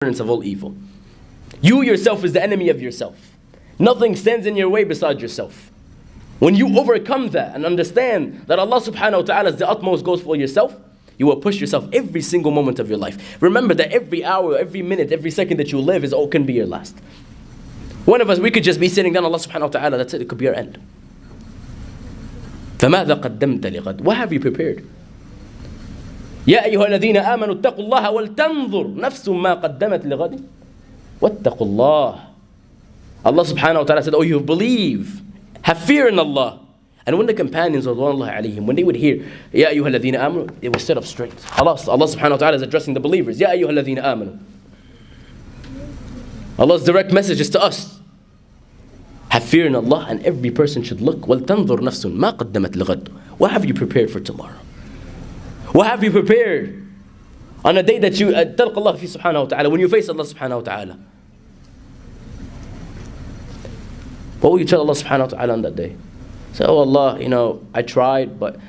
of all evil. You yourself is the enemy of yourself. Nothing stands in your way besides yourself. When you overcome that and understand that Allah subhanahu wa ta'ala is the utmost goal for yourself, you will push yourself every single moment of your life. Remember that every hour, every minute, every second that you live can be your last. One of us, we could just be sitting down, Allah subhanahu wa ta'ala, that's it, it could be our end. فَمَاذَا قَدَّمْتَ لِغَدٍ? What have you prepared? يَا أَيُّهَا الَّذِينَ آمَنُوا اتَّقُوا اللَّهَ وَلْتَنْظُرْ نَفْسٌ مَا قَدَّمَتْ لِغَدٍ وَاتَّقُوا اللَّهَ. Allah subhanahu wa ta'ala said, oh, you believe, have fear in Allah. And when the companions of Allah alayhim, when they would hear, يَا أَيُّهَا الَّذِينَ آمَنُوا, they would sit up straight. Allah subhanahu wa ta'ala is addressing the believers. يَا أَيُّهَا الَّذِينَ آمَنُوا. Allah's direct message is to us. Have fear in Allah, and every person should look. وَلْتَنْظُرْ نَفْسٌ مَا قَدَّمَتْ لِغَدٍ. What have you prepared for tomorrow? What have you prepared on a day that you تلقى الله فيه subhanahu wa ta'ala, when you face Allah subhanahu wa ta'ala? What will you tell Allah subhanahu wa ta'ala on that day? Say, oh Allah, I tried, but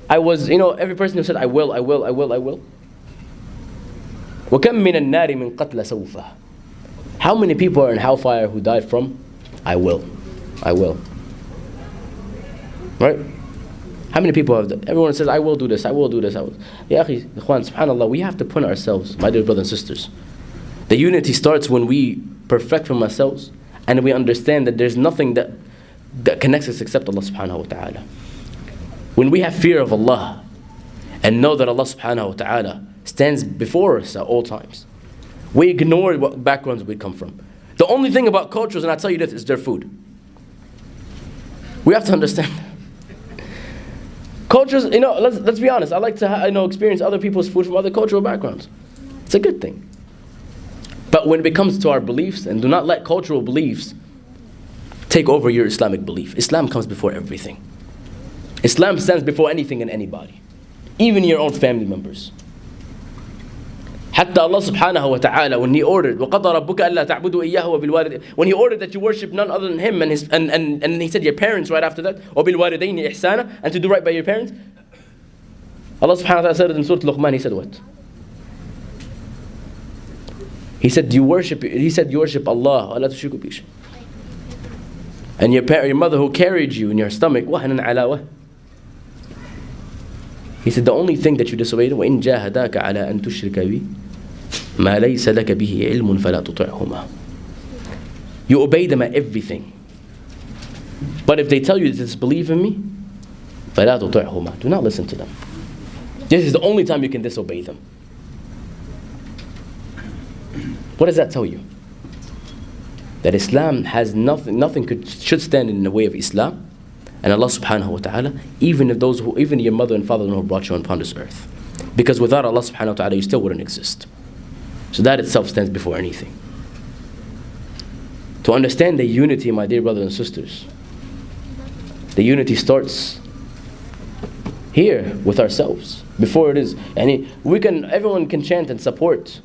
I was, every person who said, I will. وَكَمْ مِنَ النَّارِ مِنْ قَتْلَ سَوْفَ. How many people are in hellfire who died from, I will. Right? How many people have that? Everyone says, I will do this, I will do this. Ya akhi, ikhwan, subhanAllah, we have to put ourselves, my dear brothers and sisters. The unity starts when we perfect from ourselves and we understand that there's nothing that connects us except Allah subhanahu wa ta'ala. When we have fear of Allah and know that Allah subhanahu wa ta'ala stands before us at all times, we ignore what backgrounds we come from. The only thing about cultures, and I tell you this, is their food. We have to understand. Cultures, let's be honest. I like to experience other people's food from other cultural backgrounds. It's a good thing. But when it comes to our beliefs, and do not let cultural beliefs take over your Islamic belief. Islam comes before everything. Islam stands before anything and anybody, even your own family members. Hatta Allah subhanahu wa ta'ala, when He ordered, وَقَضَى رَبُّكَ أَلَّا تَعْبُدُوا إِيَّهَ وَبِالْوَالِدَيْنِ, when He ordered that you worship none other than Him, and He said your parents right after that, وَبِالْوَالِدَيْنِ إِحْسَانًا, and to do right by your parents. Allah subhanahu wa ta'ala said in Surah Luqman, He said what? He said you worship Allah, وَلَا تُشْرِكُوا بِهِ شَيْئًا. And your mother who carried you in your stomach, وَهْنًا عَلَى وَهْنٍ. He said the only thing that you disobeyed, وَإِنْ جَاهَدَاكَ عَلَىٰ أَن تُشْرِكَ بِي مَا لَيْسَ لَكَ بِهِ عِلْمٌ فَلَا تُطِعْهُمَا. You obey them at everything. But if they tell you to disbelieve in me, فَلَا تُطِعْهُمَا. Do not listen to them. This is the only time you can disobey them. What does that tell you? That Islam has nothing should stand in the way of Islam and Allah subhanahu wa ta'ala, even your mother and father who brought you upon this earth. Because without Allah subhanahu wa ta'ala, you still wouldn't exist. So that itself stands before anything. To understand the unity, my dear brothers and sisters, the unity starts here with ourselves. Before it is, everyone can chant and support